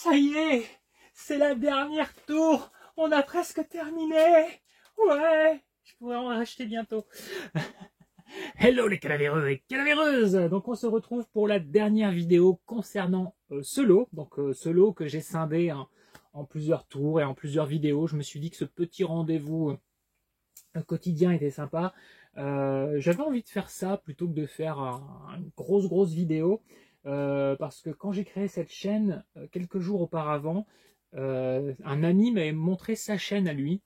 Ça y est, c'est la dernière tour. On a presque terminé. Ouais, je pourrais en racheter bientôt. Hello les calavéreux et calavéreuses. Donc on se retrouve pour la dernière vidéo concernant ce lot. Donc ce lot que j'ai scindé en plusieurs tours et en plusieurs vidéos. Je me suis dit que ce petit rendez-vous quotidien était sympa. J'avais envie de faire ça plutôt que de faire une grosse vidéo. Parce que quand j'ai créé cette chaîne, quelques jours auparavant, un ami m'avait montré sa chaîne à lui.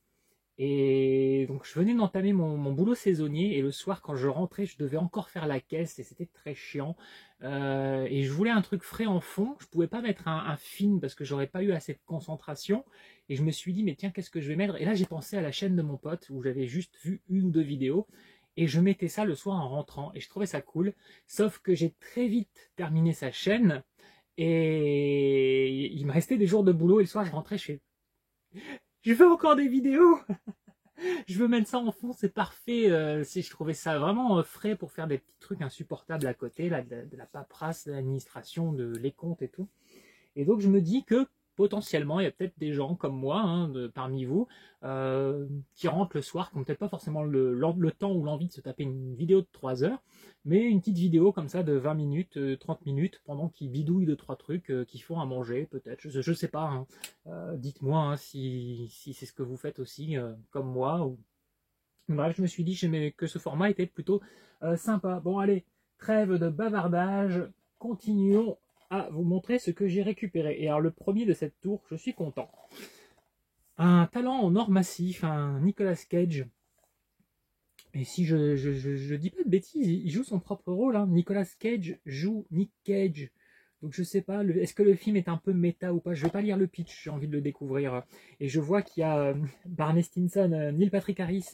Et donc je venais d'entamer mon boulot saisonnier et le soir quand je rentrais je devais encore faire la caisse et c'était très chiant. Et je voulais un truc frais en fond, je pouvais pas mettre un film parce que j'aurais pas eu assez de concentration et je me suis dit mais tiens qu'est-ce que je vais mettre, et là j'ai pensé à la chaîne de mon pote où j'avais juste vu une ou deux vidéos et je mettais ça le soir en rentrant et je trouvais ça cool, sauf que j'ai très vite terminé sa chaîne et il me restait des jours de boulot et le soir je rentrais, je fais encore des vidéos. Je veux mettre ça en fond, c'est parfait. Si je trouvais ça vraiment frais pour faire des petits trucs insupportables à côté, là, de la paperasse, de l'administration, les comptes et tout. Et donc je me dis que potentiellement il y a peut-être des gens comme moi, hein, parmi vous, qui rentrent le soir, qui n'ont peut-être pas forcément le temps ou l'envie de se taper une vidéo de 3 heures, mais une petite vidéo comme ça de 20 minutes, 30 minutes, pendant qu'ils bidouillent 2-3 trucs, qu'ils font à manger peut-être, je sais pas, hein. Dites-moi hein, si c'est ce que vous faites aussi, comme moi. Ou... Bref, je me suis dit que ce format était plutôt sympa. Bon allez, trêve de bavardage, continuons à vous montrer ce que j'ai récupéré. Et alors le premier de cette tour, je suis content. Un talent en or massif, un Nicolas Cage. Et si je dis pas de bêtises, il joue son propre rôle. Hein. Nicolas Cage joue Nick Cage. Donc je sais pas, est-ce que le film est un peu méta ou pas? Je vais pas lire le pitch, j'ai envie de le découvrir. Et je vois qu'il y a Barney Stinson, Neil Patrick Harris,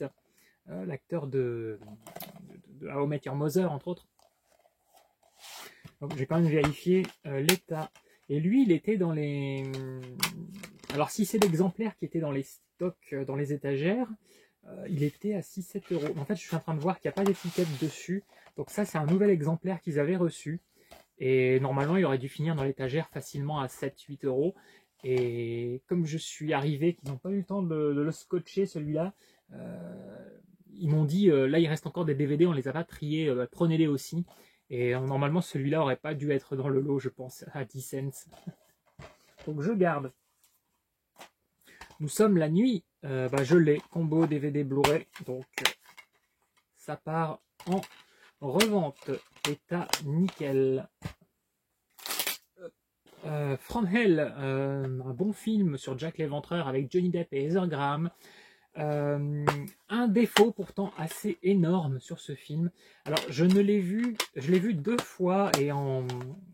l'acteur de How I Met Your Mother, entre autres. Donc j'ai quand même vérifié l'état. Et lui, il était dans les... Alors si c'est l'exemplaire qui était dans les stocks, dans les étagères, il était à 6-7 euros. En fait, je suis en train de voir qu'il n'y a pas d'étiquette dessus. Donc ça, c'est un nouvel exemplaire qu'ils avaient reçu. Et normalement, il aurait dû finir dans l'étagère facilement à 7-8 euros. Et comme je suis arrivé, qu'ils n'ont pas eu le temps de le scotcher, celui-là, ils m'ont dit, là, il reste encore des DVD, on les a pas triés, prenez-les aussi. Et normalement, celui-là aurait pas dû être dans le lot, je pense, à 10 cents. Donc je garde. Nous sommes la nuit. Je l'ai, combo DVD Blu-ray. Donc ça part en revente. État nickel. From Hell, un bon film sur Jack l'Éventreur avec Johnny Depp et Heather Graham. Un défaut pourtant assez énorme sur ce film. Alors je l'ai vu 2 fois et en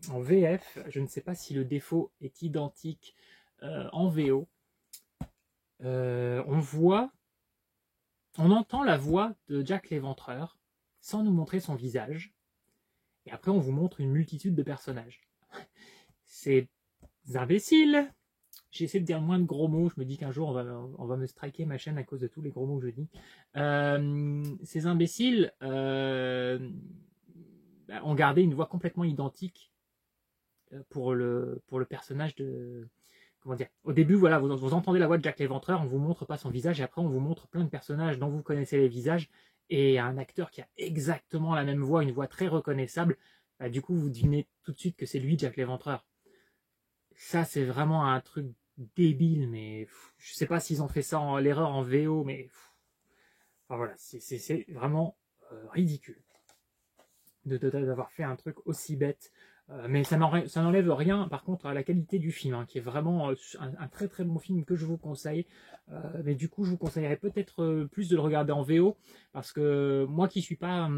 VF. Je ne sais pas si le défaut est identique en VO. On entend la voix de Jack l'Éventreur sans nous montrer son visage. Et après on vous montre une multitude de personnages. C'est imbécile. J'essaie de dire moins de gros mots. Je me dis qu'un jour on va me striker ma chaîne à cause de tous les gros mots que je dis. Ces imbéciles ont gardé une voix complètement identique pour le personnage de... Comment dire? Au début, voilà, vous entendez la voix de Jack l'Éventreur, on ne vous montre pas son visage, et après on vous montre plein de personnages dont vous connaissez les visages, et un acteur qui a exactement la même voix, une voix très reconnaissable. Du coup, vous devinez tout de suite que c'est lui, Jack l'Éventreur. Ça, c'est vraiment un truc débile, mais je sais pas s'ils ont fait ça l'erreur en VO, mais enfin, voilà, c'est vraiment ridicule d'avoir fait un truc aussi bête. Mais ça n'enlève rien, par contre, à la qualité du film, hein, qui est vraiment un très bon film que je vous conseille. Mais du coup, je vous conseillerais peut-être plus de le regarder en VO, parce que moi qui suis pas...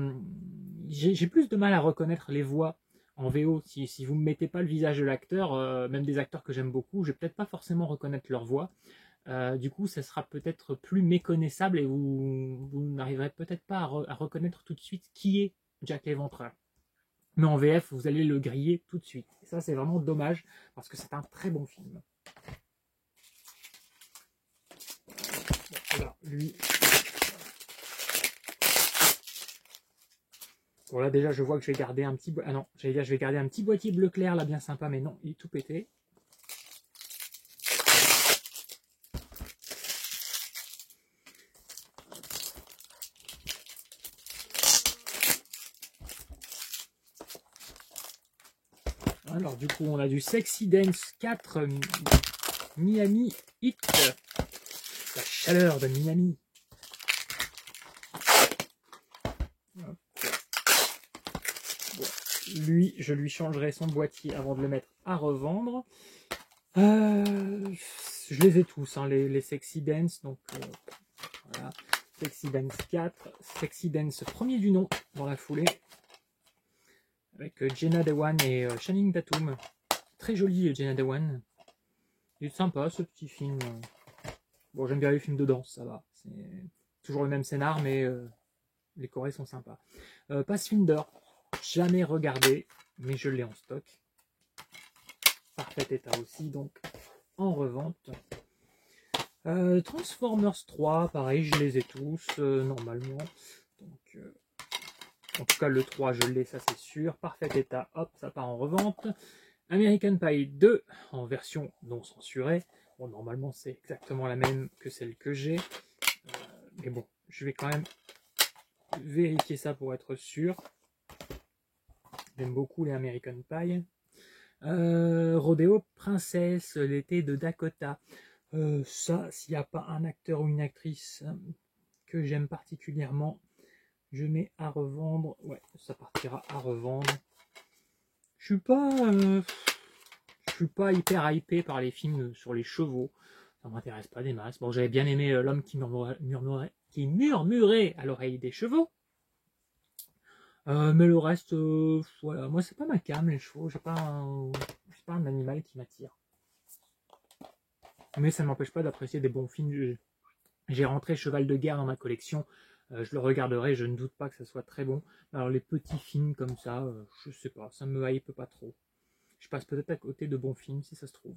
j'ai plus de mal à reconnaître les voix en VO. Si vous ne mettez pas le visage de l'acteur, même des acteurs que j'aime beaucoup, je vais peut-être pas forcément reconnaître leur voix. Du coup, ça sera peut-être plus méconnaissable et vous n'arriverez peut-être pas à reconnaître tout de suite qui est Jack l'Éventreur. Mais en VF, vous allez le griller tout de suite. Et ça, c'est vraiment dommage, parce que c'est un très bon film. Bon, alors, lui... Bon, là, déjà, je vois que je vais garder un petit... Ah non, j'allais dire, je vais garder un petit boîtier bleu clair, là, bien sympa, mais non, il est tout pété. Alors du coup, on a du Sexy Dance 4 Miami Heat. La chaleur de Miami. Bon. Lui, je lui changerai son boîtier avant de le mettre à revendre. Je les ai tous, hein, les Sexy Dance. Donc voilà. Sexy Dance 4. Sexy Dance premier du nom dans la foulée. Avec Jenna Dewan et Channing Tatum. Très joli Jenna Dewan. Il est sympa ce petit film. Bon, j'aime bien les films de danse, ça va. C'est toujours le même scénar, mais les chorés sont sympas. Pathfinder, jamais regardé, mais je l'ai en stock. Parfait état aussi, donc en revente. Transformers 3, pareil, je les ai tous, normalement. Donc, en tout cas, le 3, je l'ai, ça c'est sûr. Parfait état, hop, ça part en revente. American Pie 2, en version non censurée. Bon, normalement, c'est exactement la même que celle que j'ai. Mais bon, je vais quand même vérifier ça pour être sûr. J'aime beaucoup les American Pie. Rodeo Princesse, l'été de Dakota. Ça, s'il n'y a pas un acteur ou une actrice que j'aime particulièrement, je mets à revendre. Ouais, ça partira à revendre. Je suis pas hyper hypé par les films sur les chevaux. Ça m'intéresse pas des masses. Bon, j'avais bien aimé l'homme qui murmurait à l'oreille des chevaux. Mais le reste, voilà, moi c'est pas ma came les chevaux. C'est pas un animal qui m'attire. Mais ça ne m'empêche pas d'apprécier des bons films. J'ai rentré Cheval de guerre dans ma collection. Je le regarderai, je ne doute pas que ça soit très bon. Alors les petits films comme ça, je sais pas, ça me hype pas trop. Je passe peut-être à côté de bons films si ça se trouve.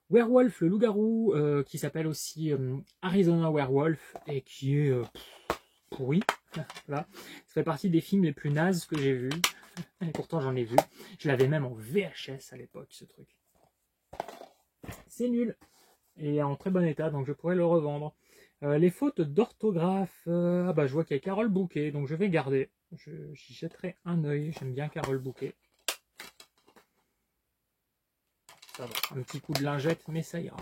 Werewolf, le loup-garou, qui s'appelle aussi Arizona Werewolf et qui est pourri. Voilà. Ça fait partie des films les plus nazes que j'ai vus. Et pourtant j'en ai vu. Je l'avais même en VHS à l'époque, ce truc. C'est nul. Et en très bon état, donc je pourrais le revendre. Les fautes d'orthographe, ah bah je vois qu'il y a Carole Bouquet, donc je vais garder. J'y jetterai un œil, j'aime bien Carole Bouquet. Ça va, un petit coup de lingette, mais ça ira.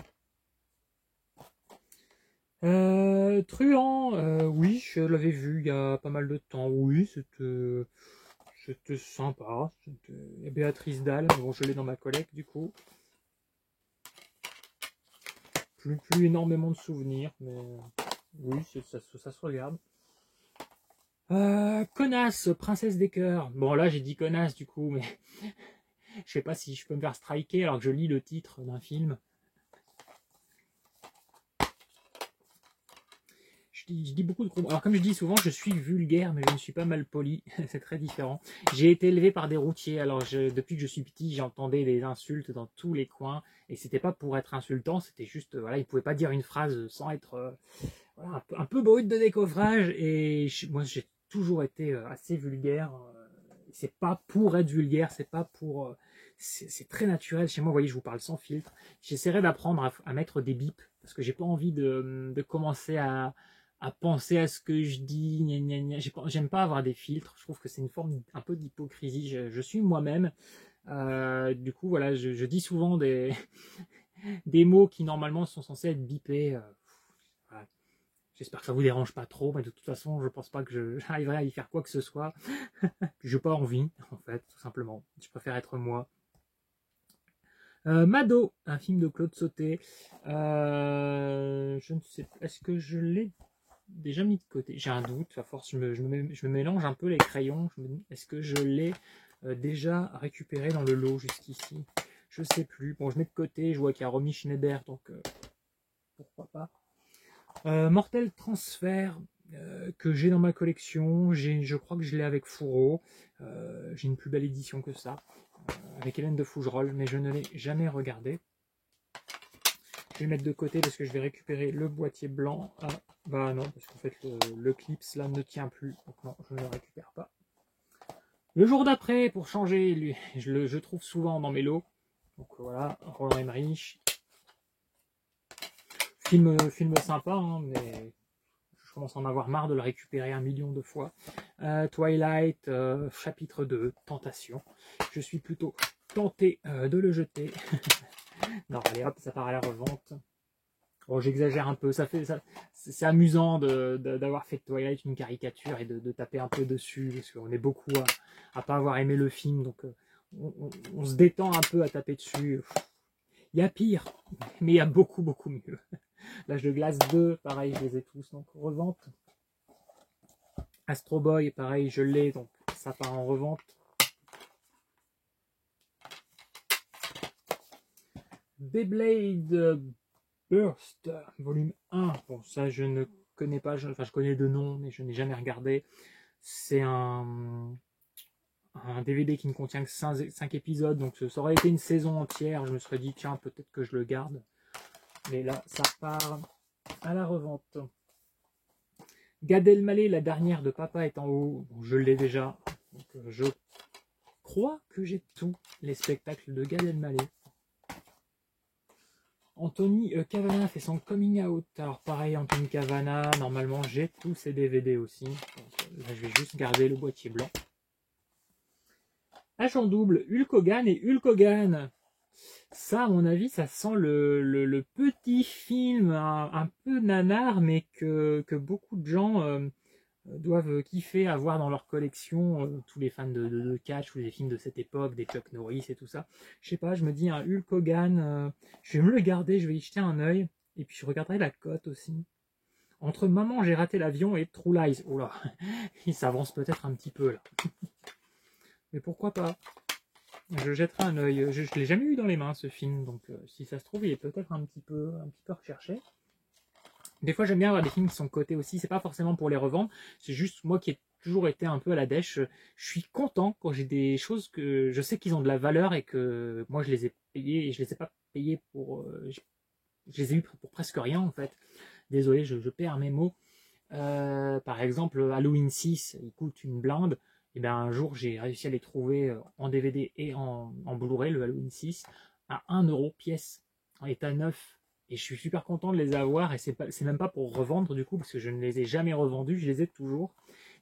Truand, oui, je l'avais vu il y a pas mal de temps. Oui, c'était sympa. Il y a Béatrice Dalle, bon, je l'ai dans ma collecte du coup. Plus énormément de souvenirs, mais oui, ça se regarde. Connasse, princesse des cœurs. Bon, là, j'ai dit connasse du coup, mais je sais pas si je peux me faire striker alors que je lis le titre d'un film. Je dis beaucoup de gros. Alors, comme je dis souvent, je suis vulgaire, mais je ne suis pas mal poli. C'est très différent. J'ai été élevé par des routiers. Alors, depuis que je suis petit, j'entendais des insultes dans tous les coins. Et c'était pas pour être insultant, c'était juste, voilà, ils pouvaient pas dire une phrase sans être voilà, un peu brut de décoffrage. Et moi, j'ai toujours été assez vulgaire. C'est pas pour être vulgaire, c'est pas pour. C'est très naturel chez moi. Vous voyez, je vous parle sans filtre. J'essaierai d'apprendre à mettre des bips parce que j'ai pas envie de commencer à penser à ce que je dis. J'aime pas avoir des filtres. Je trouve que c'est une forme un peu d'hypocrisie. Je suis moi-même. Du coup, voilà, je dis souvent des mots qui normalement sont censés être bipés. Voilà. J'espère que ça vous dérange pas trop, mais de toute façon, je pense pas que j'arriverai à y faire quoi que ce soit. Puis j'ai pas envie, en fait, tout simplement. Je préfère être moi. Mado, un film de Claude Sauté. Je ne sais pas, est-ce que je l'ai déjà mis de côté? J'ai un doute, à force, je me mélange un peu les crayons. Est-ce que je l'ai déjà récupéré dans le lot jusqu'ici? Je sais plus. Bon, je mets de côté, je vois qu'il y a Romy Schneider, donc pourquoi pas. Mortel Transfert que j'ai dans ma collection, je crois que je l'ai avec Fourreau, j'ai une plus belle édition que ça, avec Hélène de Fougerolles, mais je ne l'ai jamais regardé. Je vais le mettre de côté parce que je vais récupérer le boîtier blanc. Ah, bah non, parce qu'en fait le clip là ne tient plus, donc non, je ne le récupère pas. Le jour d'après, pour changer, lui, je trouve souvent dans mes lots. Donc voilà, Roland Emmerich. Film sympa, hein, mais je commence à en avoir marre de le récupérer 1 million de fois. Twilight, chapitre 2, Tentation. Je suis plutôt tenté de le jeter. Non, allez hop, ça part à la revente. Bon, j'exagère un peu, c'est amusant d'avoir fait de Twilight une caricature et de taper un peu dessus, parce qu'on est beaucoup à pas avoir aimé le film, donc on se détend un peu à taper dessus. Il y a pire, mais il y a beaucoup mieux. L'Âge de glace 2, pareil, je les ai tous, donc revente. Astro Boy, pareil, je l'ai, donc ça part en revente. Beyblade Burst, volume 1. Bon, ça, je ne connais pas, enfin, je connais de nom, mais je n'ai jamais regardé. C'est un DVD qui ne contient que 5 épisodes, donc ça aurait été une saison entière. Je me serais dit, tiens, peut-être que je le garde. Mais là, ça part à la revente. Gad Elmaleh, la dernière de Papa est en haut. Bon, je l'ai déjà. Donc, je crois que j'ai tous les spectacles de Gad Elmaleh. Anthony Cavana fait son coming out. Alors pareil, Anthony Cavana, normalement j'ai tous ses DVD aussi. Donc, là je vais juste garder le boîtier blanc. H en double, Hulk Hogan et Hulk Hogan. Ça, à mon avis, ça sent le petit film un peu nanar, mais que beaucoup de gens doivent kiffer avoir dans leur collection, tous les fans de catch, tous les films de cette époque, des Chuck Norris et tout ça. Je sais pas, je me dis un Hulk Hogan, je vais me le garder, je vais y jeter un œil, et puis je regarderai la cote aussi. Entre Maman, j'ai raté l'avion et True Lies, oh là, il s'avance peut-être un petit peu là. Mais pourquoi pas? Je jetterai un œil. Je l'ai jamais eu dans les mains ce film, donc si ça se trouve, il est peut-être un petit peu recherché. Des fois, j'aime bien avoir des films qui sont cotés aussi. C'est pas forcément pour les revendre. C'est juste moi qui ai toujours été un peu à la dèche. Je suis content quand j'ai des choses que je sais qu'ils ont de la valeur et que moi je les ai payés et je les ai pas payés pour. Je les ai eu pour presque rien en fait. Désolé, je perds mes mots. Par exemple, Halloween 6, il coûte une blinde. Et bien un jour, j'ai réussi à les trouver en DVD et en Blu-ray, le Halloween 6, à 1 euro pièce, en état neuf. Et je suis super content de les avoir, et c'est même pas pour revendre du coup, parce que je ne les ai jamais revendus, je les ai toujours.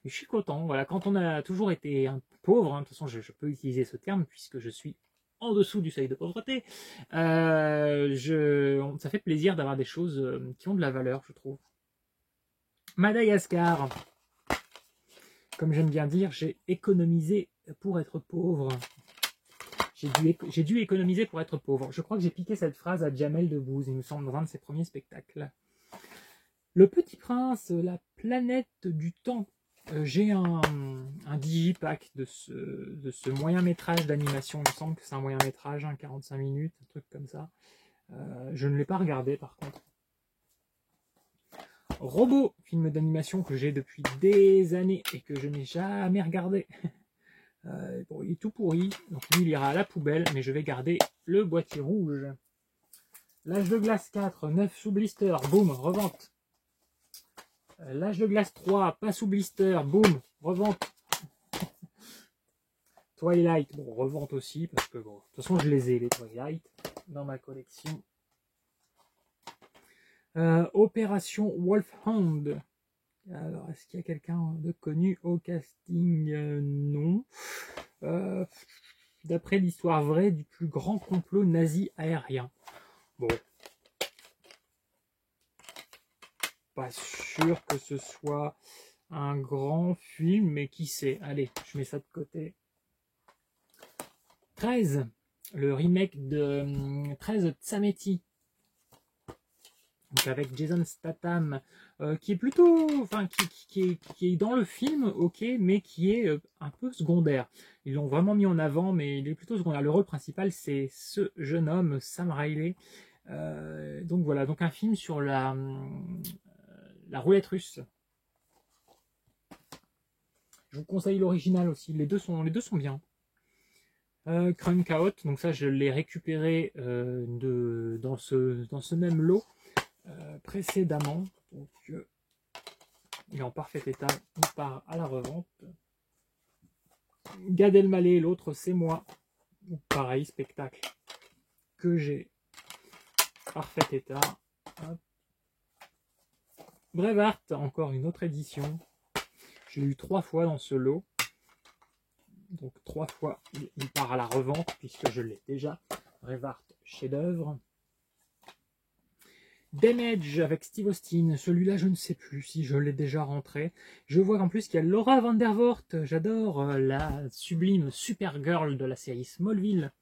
Mais je suis content, voilà, quand on a toujours été un pauvre, hein, de toute façon je peux utiliser ce terme, puisque je suis en dessous du seuil de pauvreté, ça fait plaisir d'avoir des choses qui ont de la valeur, je trouve. Madagascar. Comme j'aime bien dire, j'ai économisé pour être pauvre. J'ai dû économiser pour être pauvre. Je crois que j'ai piqué cette phrase à Jamel Debbouze, il me semble, dans un de ses premiers spectacles. Le Petit Prince, la planète du temps. J'ai un digipack de ce moyen métrage d'animation. Il me semble que c'est un moyen métrage, 45 minutes, un truc comme ça. Je ne l'ai pas regardé par contre. Robot, film d'animation que j'ai depuis des années et que je n'ai jamais regardé. Bon, il est tout pourri, donc lui il ira à la poubelle, mais je vais garder le boîtier rouge. L'âge de glace 4, 9 sous blister, boum, revente. L'âge de glace 3, pas sous blister, boum, revente. Twilight, bon, revente aussi, parce que bon, de toute façon je les ai les Twilight dans ma collection. Opération Wolfhound. Alors, est-ce qu'il y a quelqu'un de connu au casting? Non. D'après l'histoire vraie du plus grand complot nazi aérien. Bon. Pas sûr que ce soit un grand film, mais qui sait. Allez, je mets ça de côté. 13. Le remake de 13 Tsameti. Donc avec Jason Statham, qui est plutôt, enfin qui est dans le film, ok, mais qui est un peu secondaire. Ils l'ont vraiment mis en avant, mais il est plutôt secondaire. Le rôle principal, c'est ce jeune homme, Sam Riley. Donc voilà, donc un film sur la roulette russe. Je vous conseille l'original aussi. Les deux sont bien. Crunk Out, donc ça je l'ai récupéré dans ce même lot. Précédemment, donc il est en parfait état, il part à la revente. Gad Elmaleh, l'autre c'est moi, pareil, spectacle que j'ai, parfait état. Hop. Braveheart, encore une autre édition, j'ai eu 3 fois dans ce lot. Donc 3 fois, il part à la revente, puisque je l'ai déjà. Brevard, chef-d'œuvre. Damage avec Steve Austin. Celui-là, je ne sais plus si je l'ai déjà rentré. Je vois qu'en plus qu'il y a Laura Vandervoort. J'adore la sublime Supergirl de la série Smallville.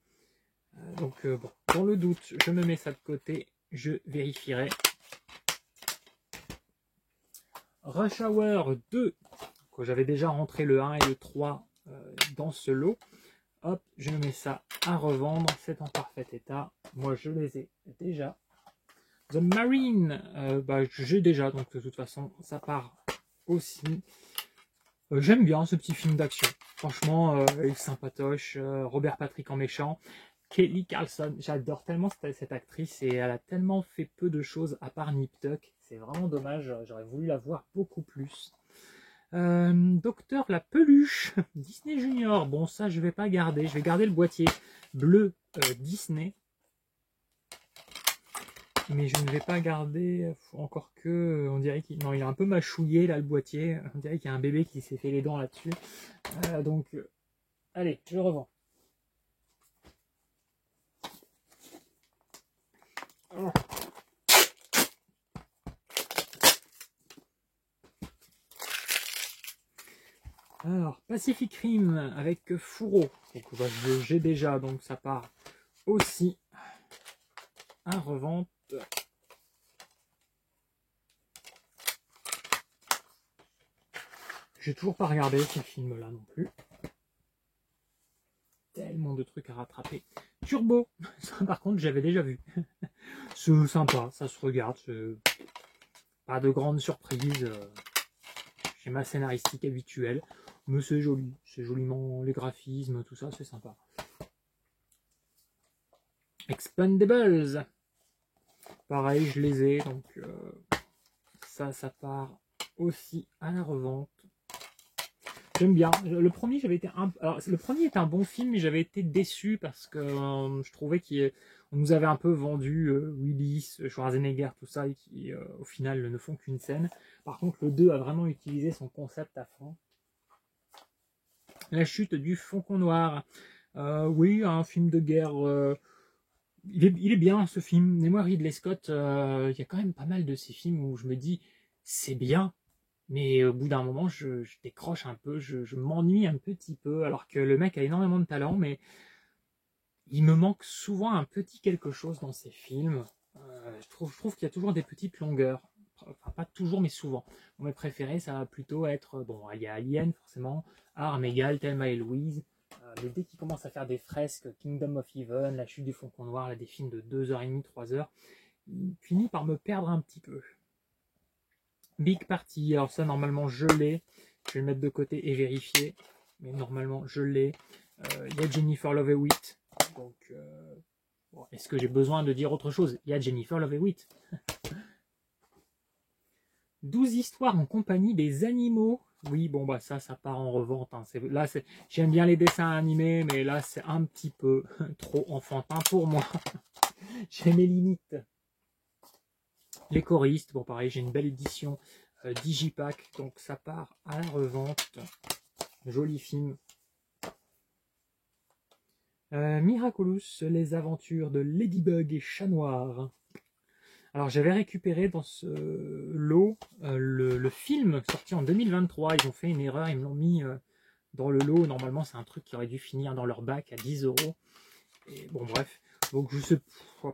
Donc bon, dans le doute, je me mets ça de côté. Je vérifierai. Rush Hour 2. J'avais déjà rentré le 1 et le 3 dans ce lot. Hop, je mets ça à revendre. C'est en parfait état. Moi, je les ai déjà. The Marine, j'ai déjà, donc de toute façon, ça part aussi. J'aime bien ce petit film d'action. Franchement, il est sympatoche. Robert Patrick en méchant. Kelly Carlson, j'adore tellement cette actrice et elle a tellement fait peu de choses à part Nip Tuck. C'est vraiment dommage, j'aurais voulu la voir beaucoup plus. Docteur la peluche, Disney Junior. Bon, ça, je vais pas garder. Je vais garder le boîtier bleu Disney. Mais je ne vais pas garder, encore que, on dirait qu'il il est un peu mâchouillé là le boîtier, on dirait qu'il y a un bébé qui s'est fait les dents là-dessus. Allez, je revends. Alors, Pacific Rim avec Fourreau. Donc j'ai déjà, donc ça part aussi à revente. J'ai toujours pas regardé ce film-là non plus. Tellement de trucs à rattraper. Turbo, ça par contre j'avais déjà vu. C'est sympa, ça se regarde. Pas de grande surprise. Schéma scénaristique habituel. Mais c'est joli. C'est joliment les graphismes, tout ça, c'est sympa. Expendables. Pareil, je les ai. Donc ça part aussi à la revente. J'aime bien. Le premier, le premier est un bon film, mais j'avais été déçu parce que je trouvais qu'on nous avait un peu vendu Willis, Schwarzenegger, tout ça, et qui au final ne font qu'une scène. Par contre, le 2 a vraiment utilisé son concept à fond. La chute du Faucon Noir. Oui, un film de guerre. Il est bien ce film. Mais moi, Ridley Scott, il y a quand même pas mal de ces films où je me dis, c'est bien. Mais au bout d'un moment, je décroche un peu, je m'ennuie un petit peu, alors que le mec a énormément de talent, mais il me manque souvent un petit quelque chose dans ses films. Je trouve qu'il y a toujours des petites longueurs. Enfin, pas toujours, mais souvent. Mon mes préférés, ça va plutôt être, bon, il y a Alien, forcément, Arme égale, Thelma et Louise, mais dès qu'il commence à faire des fresques, Kingdom of Heaven, La chute du Faucon Noir, là, des films de 2h30, 3h, il finit par me perdre un petit peu. Big Party, alors ça normalement je l'ai, je vais le mettre de côté et vérifier, mais normalement je l'ai. Il y a Jennifer Love Hewitt, donc bon, est-ce que j'ai besoin de dire autre chose? Il y a Jennifer Love Hewitt. 12 histoires en compagnie des animaux. Oui, bon bah ça part en revente. Hein. Là, j'aime bien les dessins animés, mais là c'est un petit peu trop enfantin pour moi. J'ai mes limites. Les choristes, bon pareil, j'ai une belle édition Digipack, donc ça part à la revente. Joli film. Miraculous, les aventures de Ladybug et Chat Noir. Alors j'avais récupéré dans ce lot le film sorti en 2023. Ils ont fait une erreur, ils me l'ont mis dans le lot. Normalement c'est un truc qui aurait dû finir dans leur bac à 10 €. Et bon bref. Donc je sais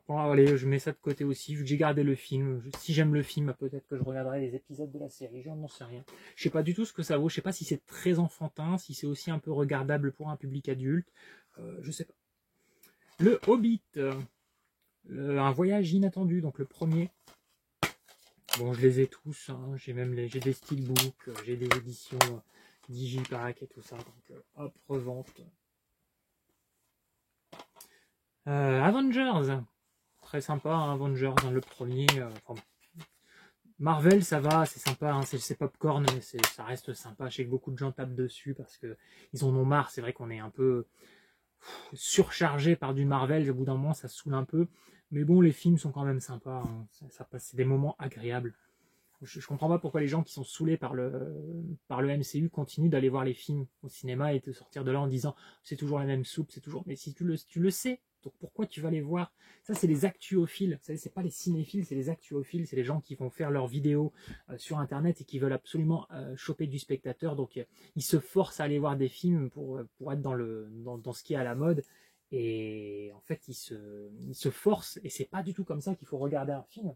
pas, allez, je mets ça de côté aussi, vu que j'ai gardé le film. Si j'aime le film, peut-être que je regarderai les épisodes de la série, j'en sais rien. Je sais pas du tout ce que ça vaut, je sais pas si c'est très enfantin, si c'est aussi un peu regardable pour un public adulte, je sais pas. Le Hobbit, un voyage inattendu, donc le premier. Bon, je les ai tous, hein. J'ai des steelbooks, j'ai des éditions Digipack et tout ça, donc hop, revente. Avengers, très sympa, hein, Avengers, hein, le premier. Marvel, ça va, c'est sympa, hein, c'est popcorn, mais ça reste sympa. Je sais que beaucoup de gens tapent dessus parce que ils en ont marre. C'est vrai qu'on est un peu surchargé par du Marvel. Au bout d'un moment, ça saoule un peu. Mais bon, les films sont quand même sympas. Hein, ça passe, c'est des moments agréables. Je comprends pas pourquoi les gens qui sont saoulés par le MCU continuent d'aller voir les films au cinéma et de sortir de là en disant c'est toujours la même soupe, c'est toujours. Mais si tu le sais, donc pourquoi tu vas les voir? Ça, c'est les actuophiles. C'est pas les cinéphiles, c'est les actuophiles. C'est les gens qui vont faire leurs vidéos sur Internet et qui veulent absolument choper du spectateur. Donc, ils se forcent à aller voir des films pour être dans ce qui est à la mode. Et en fait, ils se forcent. Et c'est pas du tout comme ça qu'il faut regarder un film.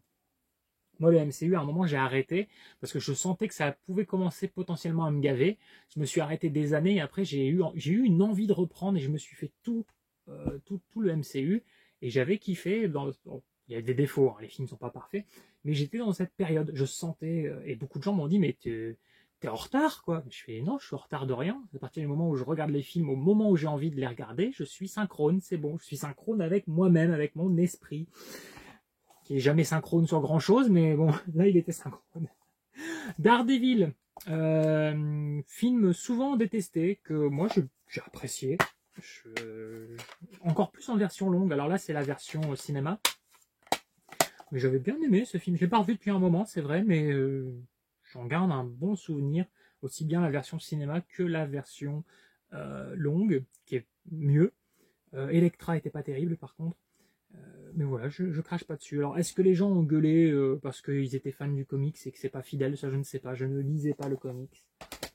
Moi, le MCU, à un moment, j'ai arrêté parce que je sentais que ça pouvait commencer potentiellement à me gaver. Je me suis arrêté des années et après, j'ai eu une envie de reprendre et je me suis fait tout le MCU et j'avais kiffé. Il y a des défauts, hein, les films ne sont pas parfaits, mais j'étais dans cette période. Je sentais, et beaucoup de gens m'ont dit, mais t'es en retard, quoi. Je fais, non, je suis en retard de rien. À partir du moment où je regarde les films, au moment où j'ai envie de les regarder, je suis synchrone, c'est bon. Je suis synchrone avec moi-même, avec mon esprit qui est jamais synchrone sur grand chose, mais bon, là il était synchrone. Daredevil, film souvent détesté, que moi j'ai apprécié, encore plus en version longue, alors là c'est la version cinéma, mais j'avais bien aimé ce film, je l'ai pas revu depuis un moment, c'est vrai, mais j'en garde un bon souvenir, aussi bien la version cinéma que la version longue, qui est mieux. Elektra était pas terrible par contre. Mais voilà, je crache pas dessus. Alors, est-ce que les gens ont gueulé parce qu'ils étaient fans du comics et que c'est pas fidèle? Ça, je ne sais pas. Je ne lisais pas le comics.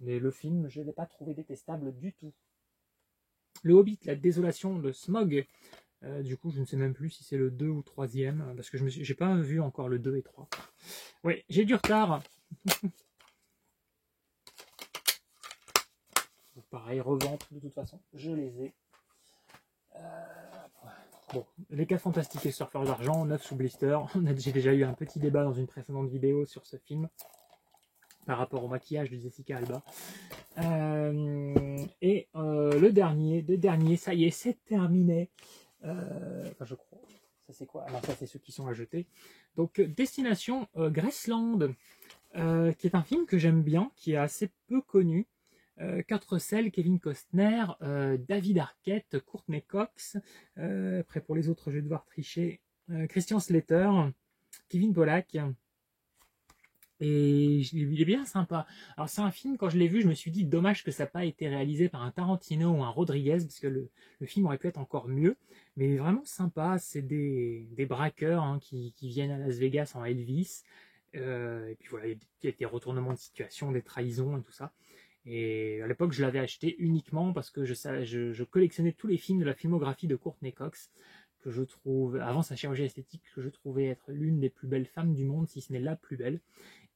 Mais le film, je ne l'ai pas trouvé détestable du tout. Le Hobbit, la désolation de Smaug. Du coup, je ne sais même plus si c'est le 2 ou 3e, parce que j'ai pas vu encore le 2 et 3. Oui, j'ai du retard. Pareil, revente de toute façon. Je les ai. Bon, les 4 Fantastiques et Surfeurs d'Argent, 9 sous blister. J'ai déjà eu un petit débat dans une précédente vidéo sur ce film par rapport au maquillage de Jessica Alba. Le dernier, ça y est, c'est terminé. Enfin, je crois. Ça c'est quoi? Alors ça c'est ceux qui sont à jeter. Donc Destination Graceland, qui est un film que j'aime bien, qui est assez peu connu. 4 selles, Kevin Costner, David Arquette, Courtney Cox, après pour les autres je vais devoir tricher, Christian Slater, Kevin Pollak, et il est bien sympa. Alors c'est un film, quand je l'ai vu, je me suis dit dommage que ça n'a pas été réalisé par un Tarantino ou un Rodriguez, parce que le film aurait pu être encore mieux, mais vraiment sympa. C'est des braqueurs hein, qui viennent à Las Vegas en Elvis, et puis voilà, il y a des retournements de situation, des trahisons et tout ça. Et à l'époque, je l'avais acheté uniquement parce que je collectionnais tous les films de la filmographie de Courtney Cox, que je trouve, avant sa chirurgie esthétique, que je trouvais être l'une des plus belles femmes du monde, si ce n'est la plus belle.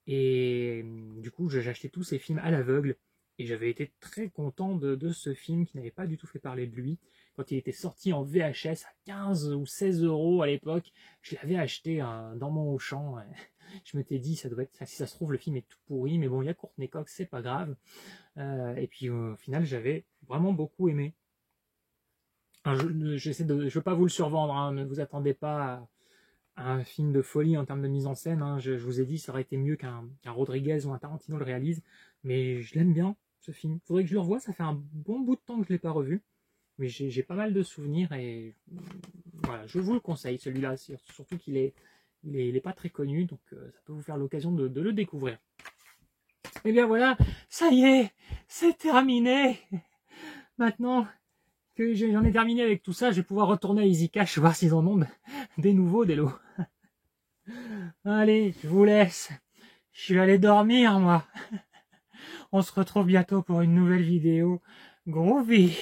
Et du coup, j'ai acheté tous ces films à l'aveugle. Et j'avais été très content de ce film qui n'avait pas du tout fait parler de lui. Quand il était sorti en VHS à 15 ou 16 euros à l'époque, je l'avais acheté dans mon Auchan. Je m'étais dit, ça doit être, si ça se trouve, le film est tout pourri, mais bon, il y a Courtney Cox, c'est pas grave. Et puis au final, j'avais vraiment beaucoup aimé. Alors, je ne veux pas vous le survendre, hein, ne vous attendez pas à un film de folie en termes de mise en scène. Hein. Je vous ai dit, ça aurait été mieux qu'un Rodriguez ou un Tarantino le réalise, mais je l'aime bien ce film. Il faudrait que je le revoie, ça fait un bon bout de temps que je ne l'ai pas revu, mais j'ai pas mal de souvenirs et voilà, je vous le conseille celui-là, surtout qu'il est pas très connu, donc ça peut vous faire l'occasion de le découvrir. Et bien voilà, ça y est, c'est terminé. Maintenant que j'en ai terminé avec tout ça, je vais pouvoir retourner à Easy Cash, voir s'ils en ont des nouveaux, des lots. Allez, je vous laisse. Je suis allé dormir, moi. On se retrouve bientôt pour une nouvelle vidéo. Groovy.